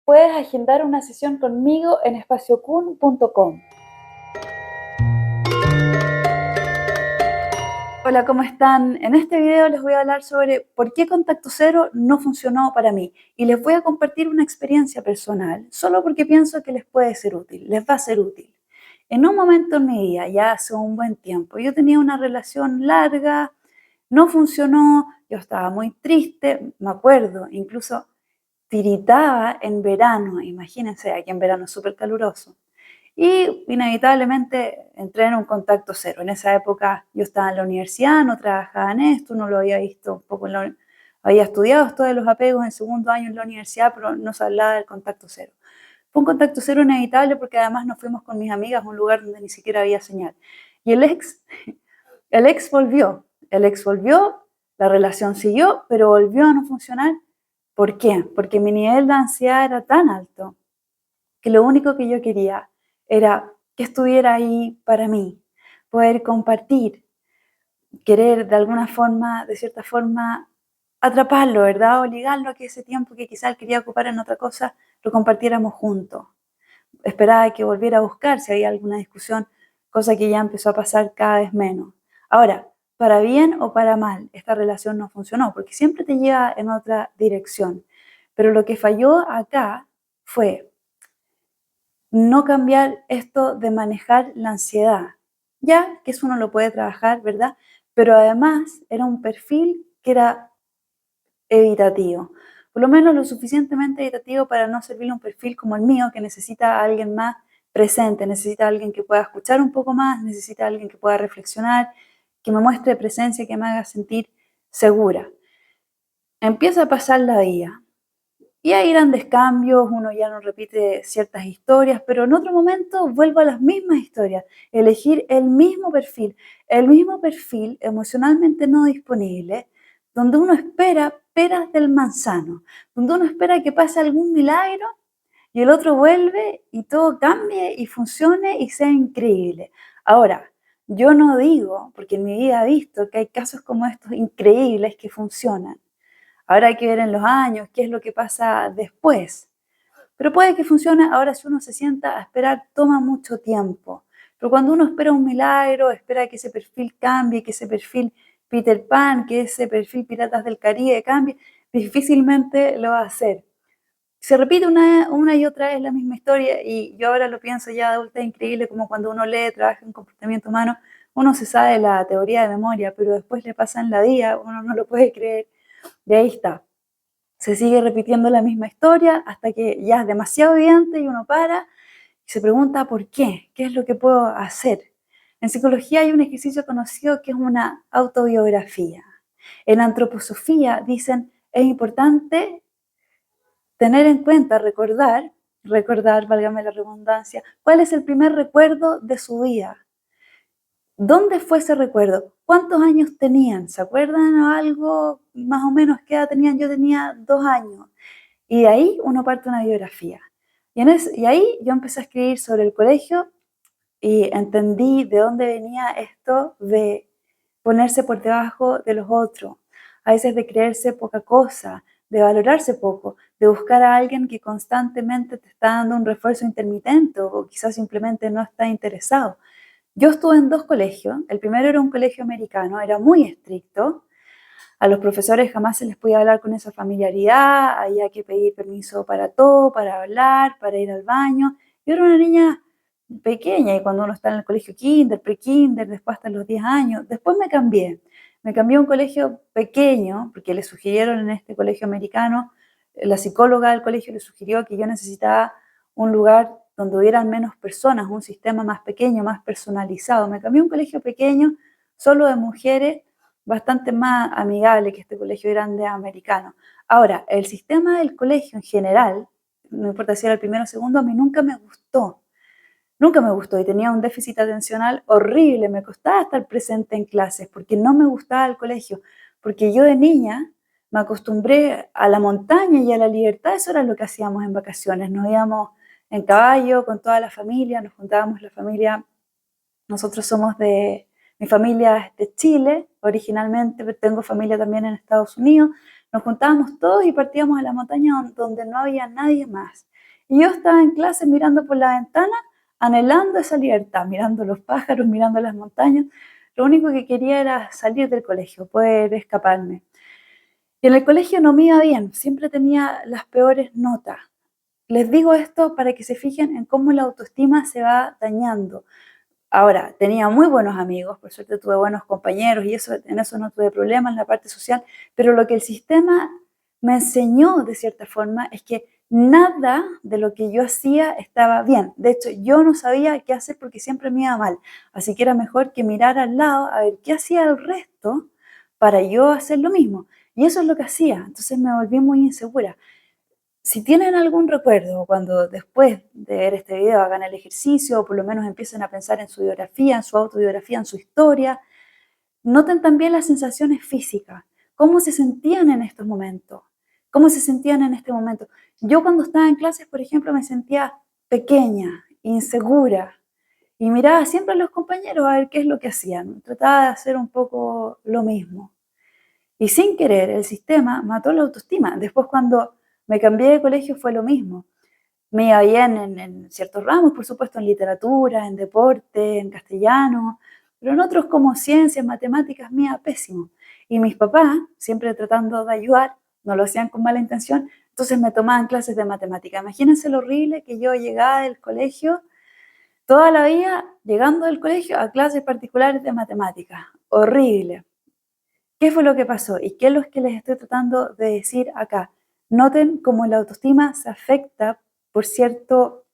Puedes agendar una sesión conmigo en espaciokun.com. Hola, ¿cómo están? En este video les voy a hablar sobre por qué Contacto Cero no funcionó para mí y les voy a compartir una experiencia personal, solo porque pienso que les puede ser útil, les va a ser útil. En un momento en mi vida, ya hace un buen tiempo, yo tenía una relación larga, no funcionó, yo estaba muy triste, me acuerdo, incluso tiritaba en verano, imagínense, aquí en verano es súper caluroso. Y inevitablemente entré en un contacto cero. En esa época yo estaba en la universidad, no trabajaba en esto, no lo había visto un poco había estudiado esto de los apegos en segundo año en la universidad, pero no se hablaba del contacto cero. Fue un contacto cero inevitable porque además nos fuimos con mis amigas a un lugar donde ni siquiera había señal. Y el ex volvió, la relación siguió, pero volvió a no funcionar. ¿Por qué? Porque mi nivel de ansiedad era tan alto que lo único que yo quería era que estuviera ahí para mí, poder compartir, querer de alguna forma, de cierta forma, atraparlo, ¿verdad? Obligarlo a que ese tiempo que quizás quería ocupar en otra cosa, lo compartiéramos juntos. Esperaba que volviera a buscar si había alguna discusión, cosa que ya empezó a pasar cada vez menos. Ahora, para bien o para mal, esta relación no funcionó, porque siempre te lleva en otra dirección. Pero lo que falló acá fue no cambiar esto de manejar la ansiedad. Ya que eso uno lo puede trabajar, ¿verdad? Pero además era un perfil que era evitativo. Por lo menos lo suficientemente evitativo para no servirle un perfil como el mío, que necesita a alguien más presente, necesita a alguien que pueda escuchar un poco más, necesita a alguien que pueda reflexionar, que me muestre presencia, que me haga sentir segura. Empieza a pasar la vida. Y hay grandes cambios, uno ya no repite ciertas historias, pero en otro momento vuelvo a las mismas historias, elegir el mismo perfil emocionalmente no disponible, donde uno espera peras del manzano, donde uno espera que pase algún milagro y el otro vuelve y todo cambie y funcione y sea increíble. Ahora, yo no digo, porque en mi vida he visto que hay casos como estos increíbles que funcionan. Ahora hay que ver en los años qué es lo que pasa después. Pero puede que funcione. Ahora si uno se sienta a esperar, toma mucho tiempo. Pero cuando uno espera un milagro, espera que ese perfil cambie, que ese perfil Peter Pan, que ese perfil Piratas del Caribe cambie, difícilmente lo va a hacer. Se repite una y otra vez la misma historia y yo ahora lo pienso ya de adulta, es increíble como cuando uno lee, trabaja en comportamiento humano, uno se sabe la teoría de memoria, pero después le pasa en la vida, uno no lo puede creer. Y ahí está. Se sigue repitiendo la misma historia hasta que ya es demasiado evidente y uno para y se pregunta por qué, qué es lo que puedo hacer. En psicología hay un ejercicio conocido que es una autobiografía. En antroposofía dicen es importante tener en cuenta, recordar, válgame la redundancia, cuál es el primer recuerdo de su vida. ¿Dónde fue ese recuerdo? ¿Cuántos años tenían? ¿Se acuerdan o algo? Más o menos, ¿qué edad tenían? Yo tenía 2 años. Y de ahí uno parte una biografía. Y ahí yo empecé a escribir sobre el colegio y entendí de dónde venía esto de ponerse por debajo de los otros, a veces de creerse poca cosa, de valorarse poco, de buscar a alguien que constantemente te está dando un refuerzo intermitente o quizás simplemente no está interesado. Yo estuve en dos colegios. El primero era un colegio americano, era muy estricto. A los profesores jamás se les podía hablar con esa familiaridad, había que pedir permiso para todo, para hablar, para ir al baño. Yo era una niña pequeña y cuando uno está en el colegio kinder, pre-kinder, después hasta los 10 años, después me cambié a un colegio pequeño, porque le sugirieron en este colegio americano, la psicóloga del colegio le sugirió que yo necesitaba un lugar donde hubieran menos personas, un sistema más pequeño, más personalizado. Me cambié a un colegio pequeño, solo de mujeres, bastante más amigable que este colegio grande americano. Ahora, el sistema del colegio en general, no importa si era el primero o segundo, a mí nunca me gustó y tenía un déficit atencional horrible, me costaba estar presente en clases porque no me gustaba el colegio, porque yo de niña me acostumbré a la montaña y a la libertad, eso era lo que hacíamos en vacaciones, nos íbamos en caballo con toda la familia, nos juntábamos la familia. Nosotros somos mi familia es de Chile originalmente, pero tengo familia también en Estados Unidos. nos juntábamos todos y partíamos a la montaña donde no había nadie más. Y yo estaba en clase mirando por la ventana, anhelando esa libertad, mirando los pájaros, mirando las montañas. Lo único que quería era salir del colegio, poder escaparme. Y en el colegio no me iba bien, siempre tenía las peores notas. Les digo esto para que se fijen en cómo la autoestima se va dañando. Ahora, tenía muy buenos amigos, por suerte tuve buenos compañeros y en eso no tuve problemas en la parte social, pero lo que el sistema me enseñó de cierta forma es que nada de lo que yo hacía estaba bien. De hecho, yo no sabía qué hacer porque siempre me iba mal, así que era mejor que mirar al lado a ver qué hacía el resto para yo hacer lo mismo. Y eso es lo que hacía, entonces me volví muy insegura. Si tienen algún recuerdo cuando después de ver este video hagan el ejercicio o por lo menos empiecen a pensar en su biografía, en su autobiografía, en su historia, noten también las sensaciones físicas, cómo se sentían en estos momentos, cómo se sentían en este momento. Yo cuando estaba en clases, por ejemplo, me sentía pequeña, insegura y miraba siempre a los compañeros a ver qué es lo que hacían. Trataba de hacer un poco lo mismo. Y sin querer, el sistema mató la autoestima. Después cuando me cambié de colegio fue lo mismo. Me iba bien en ciertos ramos, por supuesto, en literatura, en deporte, en castellano, pero en otros como ciencias, matemáticas, me iba pésimo. Y mis papás, siempre tratando de ayudar, no lo hacían con mala intención, entonces me tomaban clases de matemática. Imagínense lo horrible que yo llegaba del colegio, toda la vida llegando del colegio a clases particulares de matemáticas. Horrible. ¿Qué fue lo que pasó? ¿Y qué es lo que les estoy tratando de decir acá? Noten cómo la autoestima se afecta por cierto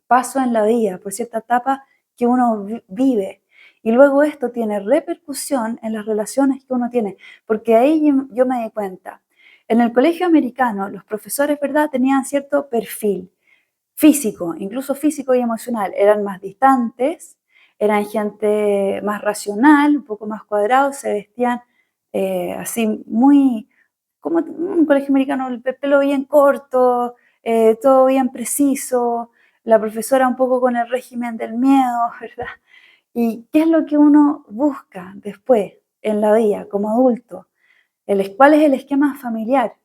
paso en la vida, por cierta etapa que uno vive. Y luego esto tiene repercusión en las relaciones que uno tiene, porque ahí yo me di cuenta. En el colegio americano, los profesores, ¿verdad?, tenían cierto perfil físico, incluso físico y emocional. Eran más distantes, eran gente más racional, un poco más cuadrados, se vestían así muy, como un colegio americano, el pelo bien corto, todo bien preciso, la profesora un poco con el régimen del miedo, ¿verdad? ¿Y qué es lo que uno busca después en la vida como adulto? ¿Cuál es el esquema familiar?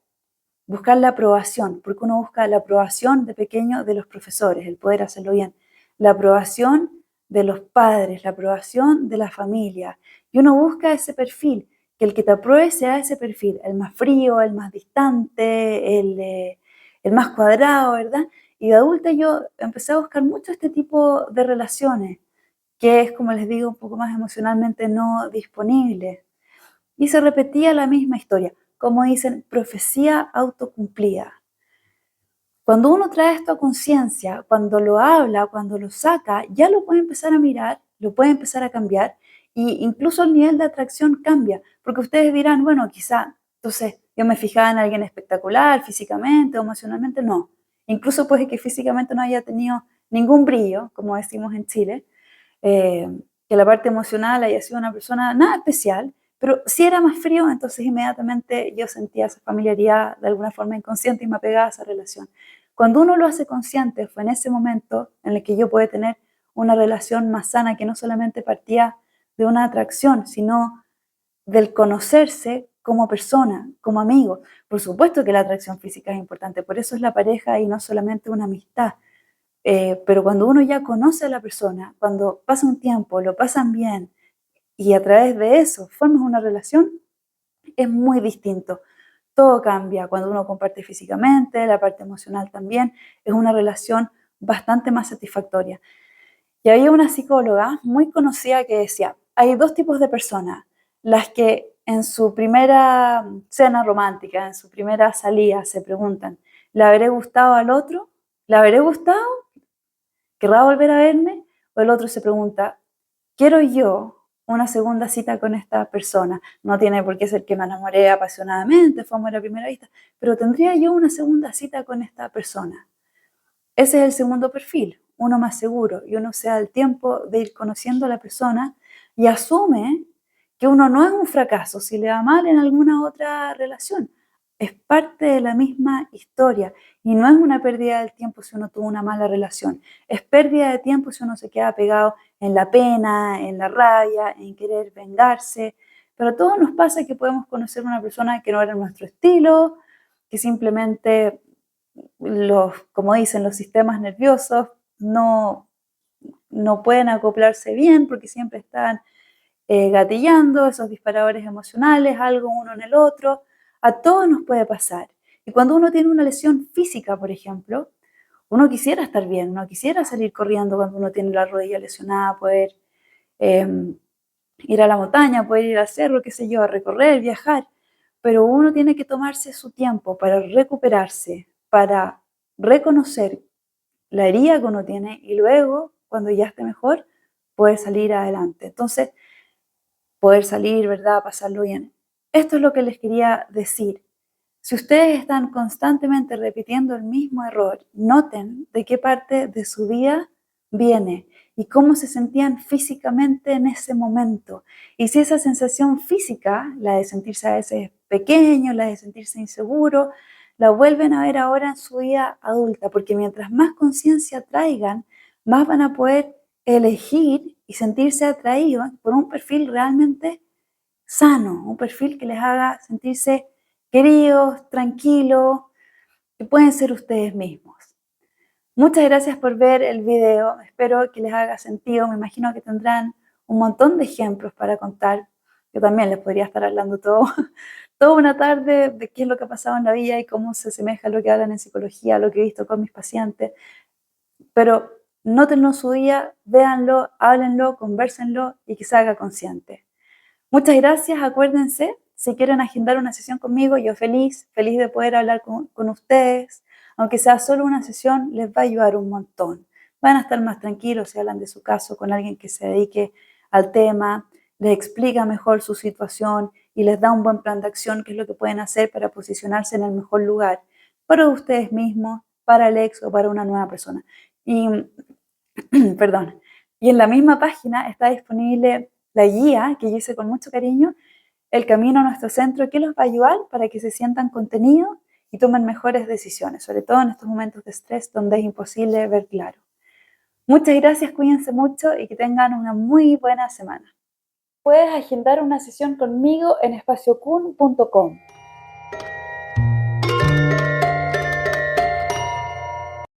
Buscar la aprobación, porque uno busca la aprobación de pequeño de los profesores, el poder hacerlo bien, la aprobación de los padres, la aprobación de la familia. Y uno busca ese perfil, que el que te apruebe sea ese perfil, el más frío, el más distante, el más cuadrado, ¿verdad? Y de adulta yo empecé a buscar mucho este tipo de relaciones, que es, como les digo, un poco más emocionalmente no disponible. Y se repetía la misma historia, como dicen, profecía autocumplida. Cuando uno trae esto a conciencia, cuando lo habla, cuando lo saca, ya lo puede empezar a mirar, lo puede empezar a cambiar e incluso el nivel de atracción cambia, porque ustedes dirán, bueno, quizá, entonces yo me fijaba en alguien espectacular físicamente o emocionalmente, no. Incluso puede que físicamente no haya tenido ningún brillo, como decimos en Chile, eh, que la parte emocional haya sido una persona nada especial, pero si era más frío, entonces inmediatamente yo sentía esa familiaridad de alguna forma inconsciente y me apegaba a esa relación. Cuando uno lo hace consciente, fue en ese momento en el que yo pude tener una relación más sana, que no solamente partía de una atracción, sino del conocerse como persona, como amigo. Por supuesto que la atracción física es importante, por eso es la pareja y no solamente una amistad. Pero cuando uno ya conoce a la persona, cuando pasa un tiempo, lo pasan bien y a través de eso formas una relación, es muy distinto. Todo cambia cuando uno comparte físicamente, la parte emocional también, es una relación bastante más satisfactoria. Y había una psicóloga muy conocida que decía, hay dos tipos de personas, las que en su primera cena romántica, en su primera salida, se preguntan, ¿le habré gustado al otro? ¿Le habré gustado? ¿Querrá volver a verme? O el otro se pregunta, ¿quiero yo una segunda cita con esta persona? No tiene por qué ser que me enamoré apasionadamente, fue amor a primera vista, pero ¿tendría yo una segunda cita con esta persona? Ese es el segundo perfil, uno más seguro, y uno se da el tiempo de ir conociendo a la persona y asume que uno no es un fracaso si le va mal en alguna otra relación. Es parte de la misma historia y no es una pérdida del tiempo si uno tuvo una mala relación. Es pérdida de tiempo si uno se queda pegado en la pena, en la rabia, en querer vengarse. pero a todos nos pasa que podemos conocer una persona que no era nuestro estilo, que simplemente como dicen, los sistemas nerviosos no pueden acoplarse bien porque siempre están gatillando esos disparadores emocionales, algo uno en el otro. A todos nos puede pasar. Y cuando uno tiene una lesión física, por ejemplo, uno quisiera estar bien, uno quisiera salir corriendo cuando uno tiene la rodilla lesionada, poder ir a la montaña, poder ir al cerro, qué sé yo, a recorrer, viajar. Pero uno tiene que tomarse su tiempo para recuperarse, para reconocer la herida que uno tiene y luego, cuando ya esté mejor, poder salir adelante. Entonces, poder salir, ¿verdad? Pasarlo bien. Esto es lo que les quería decir. Si ustedes están constantemente repitiendo el mismo error, noten de qué parte de su vida viene y cómo se sentían físicamente en ese momento. Y si esa sensación física, la de sentirse a veces pequeño, la de sentirse inseguro, la vuelven a ver ahora en su vida adulta, porque mientras más conciencia traigan, más van a poder elegir y sentirse atraídos por un perfil realmente sano, un perfil que les haga sentirse queridos, tranquilos, que pueden ser ustedes mismos. Muchas gracias por ver el video, espero que les haga sentido, me imagino que tendrán un montón de ejemplos para contar. Yo también les podría estar hablando toda una tarde de qué es lo que ha pasado en la vida y cómo se asemeja a lo que hablan en psicología, lo que he visto con mis pacientes, pero nótenlo en su día, véanlo, háblenlo, convérsenlo y que se haga consciente. Muchas gracias, acuérdense, si quieren agendar una sesión conmigo, yo feliz de poder hablar con ustedes, aunque sea solo una sesión, les va a ayudar un montón. Van a estar más tranquilos si hablan de su caso con alguien que se dedique al tema, les explica mejor su situación y les da un buen plan de acción, qué es lo que pueden hacer para posicionarse en el mejor lugar, para ustedes mismos, para el ex o para una nueva persona. Y, perdón, y en la misma página está disponible la guía que yo hice con mucho cariño, El Camino a Nuestro Centro, que los va a ayudar para que se sientan contenidos y tomen mejores decisiones, sobre todo en estos momentos de estrés donde es imposible ver claro. Muchas gracias, cuídense mucho y que tengan una muy buena semana. Puedes agendar una sesión conmigo en espaciocun.com.